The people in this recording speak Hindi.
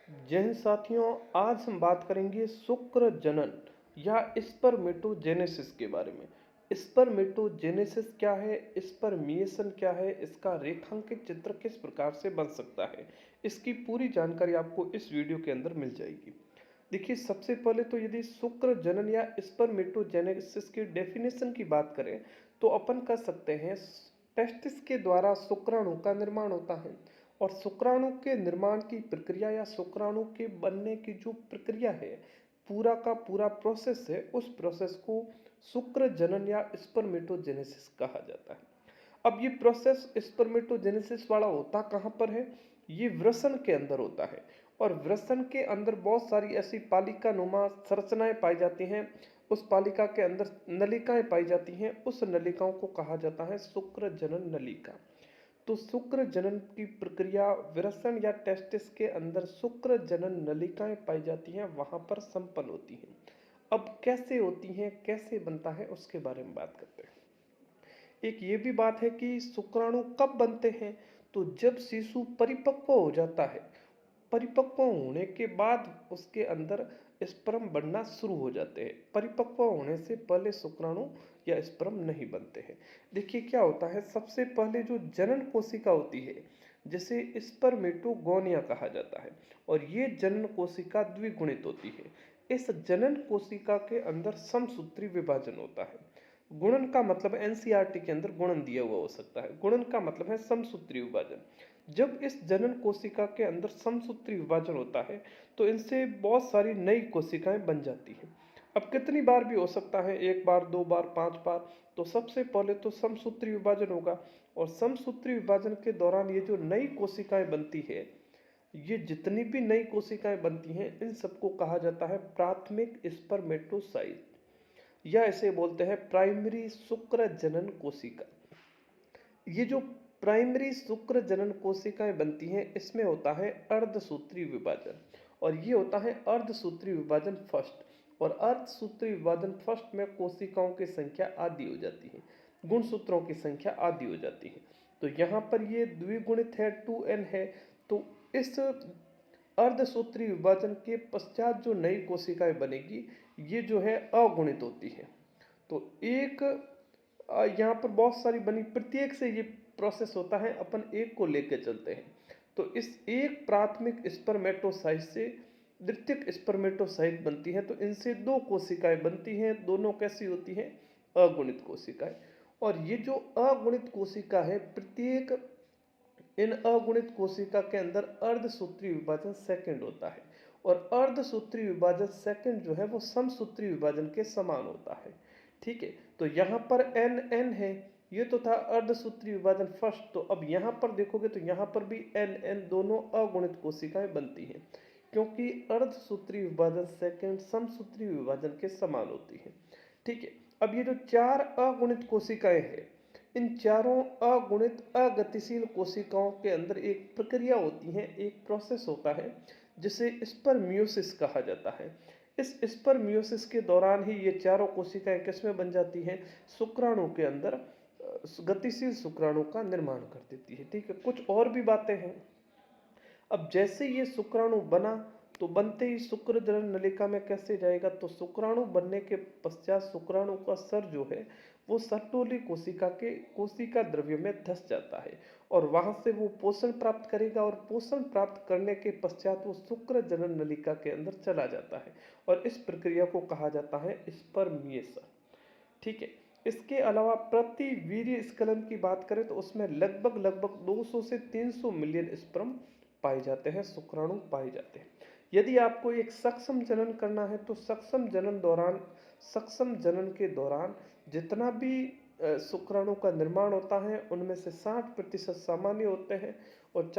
जय हिंद साथियों। आज हम बात करेंगे शुक्र जनन या स्पर्मेटोजेनेसिस के बारे में। स्पर्मेटोजेनेसिस क्या है, स्पर्मिएशन क्या है, इसका रेखांकित चित्र किस प्रकार से बन सकता है, इसकी पूरी जानकारी आपको इस वीडियो के अंदर मिल जाएगी। देखिए, सबसे पहले तो यदि शुक्र जनन या स्पर्मेटोजेनेसिस की डेफिनेशन की बात करें तो अपन कह सकते हैं टेस्टिस के द्वारा शुक्राणु का निर्माण होता है और शुक्राणु के निर्माण की प्रक्रिया या शुक्राणु के बनने की जो प्रक्रिया है, पूरा का पूरा प्रोसेस है, उस प्रोसेस को शुक्र जनन या स्पर्मेटोजेनेसिस कहा जाता है। अब ये प्रोसेस स्पर्मेटोजेनेसिस वाला होता कहाँ पर है? ये वृषण के अंदर होता है और वृषण के अंदर बहुत सारी ऐसी पालिका नुमा संरचनाएं पाई जाती हैं। उस पालिका के अंदर नलिकाएं पाई जाती हैं, उस नलिकाओं को कहा जाता है शुक्र जनन नलिका। तो शुक्र जनन की प्रक्रिया वृषण या टेस्टिस के अंदर शुक्र जनन नलिकाएं पाई जाती हैं, वहां पर संपन्न होती हैं। अब कैसे होती हैं, कैसे बनता है, उसके बारे में बात करते हैं। एक ये भी बात है कि शुक्राणु कब बनते हैं, तो जब शिशु परिपक्व हो जाता है। परिपक्व होने के बाद उसके अंदर स्पर्म बनना शुरू हो जाते हैं। परिपक्व होने से पहले शुक्राणु या स्पर्म नहीं बनते हैं। देखिए क्या होता है, सबसे पहले जो जनन कोशिका होती है जिसे स्पर्मेटोगोनिया कहा जाता है, और ये जनन कोशिका द्विगुणित होती है। इस जनन कोशिका के अंदर समसूत्री विभाजन होता है। गुणन का मतलब एनसीईआरटी के अंदर गुणन दिया हुआ हो सकता है, गुणन का मतलब है समसूत्री विभाजन। जब इस जनन कोशिका के अंदर समसूत्री विभाजन होता है तो इनसे बहुत सारी नई कोशिकाएं बन जाती हैं। अब कितनी बार भी हो सकता है, एक बार, दो बार, पांच बार। तो सबसे पहले तो समसूत्री विभाजन होगा और समसूत्री विभाजन के दौरान ये जो नई कोशिकाएं बनती है, ये जितनी भी नई कोशिकाएं बनती हैं, इन सबको कहा जाता है प्राथमिक स्पर्मेटोसाइट या इसे बोलते हैं प्राइमरी शुक्र जनन कोशिका। ये जो प्राइमरी शुक्र जनन कोशिकाएं बनती हैं, इसमें होता है अर्धसूत्री विभाजन, और ये होता है अर्धसूत्री विभाजन फर्स्ट। और अर्धसूत्री विभाजन फर्स्ट में कोशिकाओं की संख्या आधी हो जाती है, गुणसूत्रों की संख्या आधी हो जाती है। तो यहाँ पर ये द्विगुणित है, 2n है। तो इस अर्धसूत्री विभाजन के पश्चात जो नई कोशिकाएं बनेगी, ये जो है अगुणित होती है। तो एक यहाँ पर बहुत सारी बनी, प्रत्येक से ये प्रोसेस होता है, अपन एक को लेकर चलते हैं। तो इस एक प्राथमिक स्पर्मेटोसाइट से द्वितीयक स्पर्मेटोसाइट बनती है, तो इनसे दो कोशिकाएं बनती हैं। दोनों कैसी होती हैं? अगुणित कोशिकाएं। और ये जो अगुणित कोशिका है, प्रत्येक इन अगुणित कोशिका के अंदर अर्धसूत्री विभाजन सेकंड होता है, और अर्धसूत्री विभाजन सेकंड जो है वो समसूत्री विभाजन के समान होता है। ठीक है, तो यहाँ पर एन एन है, ये तो था अर्धसूत्री विभाजन फर्स्ट। तो अब यहाँ पर देखोगे तो यहाँ पर भी एन एन दोनों अगुणित कोशिकाएं बनती हैं, क्योंकि अर्धसूत्री विभाजन सेकंड समसूत्री विभाजन के समान होती है। ठीक है, अब ये जो चार अगुणित कोशिकाएं हैं, इन चारों अगुणित अगतिशील कोशिकाओं के अंदर एक प्रक्रिया होती है, एक प्रोसेस होता है जिसे स्पर्मियोसिस कहा जाता है। इस स्पर्मियोसिस के दौरान ही ये चारों कोशिकाएं किसमें बन जाती हैं? शुक्राणु के अंदर गतिशील शुक्राणु का निर्माण कर देती है। ठीक है, कुछ और भी बातें हैं। अब जैसे ये शुक्राणु बना, तो बनते ही शुक्र जनन नलिका में कैसे जाएगा? तो शुक्राणु बनने के पश्चात शुक्राणु का सर जो है वो सर्टोली कोशिका के कोशिका द्रव्य में धस जाता है, और वहां से वो पोषण प्राप्त करेगा, और पोषण प्राप्त करने के पश्चात वो शुक्र जनन नलिका के अंदर चला जाता है, और इस प्रक्रिया को कहा जाता है स्पर्मिएशन। ठीक है, इसके अलावा प्रतिवीर्य स्खलन की बात करें तो उसमें लगभग लगभग 200 से 300 मिलियन स्पर्म पाए जाते हैं, शुक्राणु पाए जाते हैं। यदि आपको एक सक्षम जनन करना है तो सक्षम जनन के दौरान जितना भी शुक्राणु का निर्माण होता है, उनमें से 60% सामान्य होते हैं और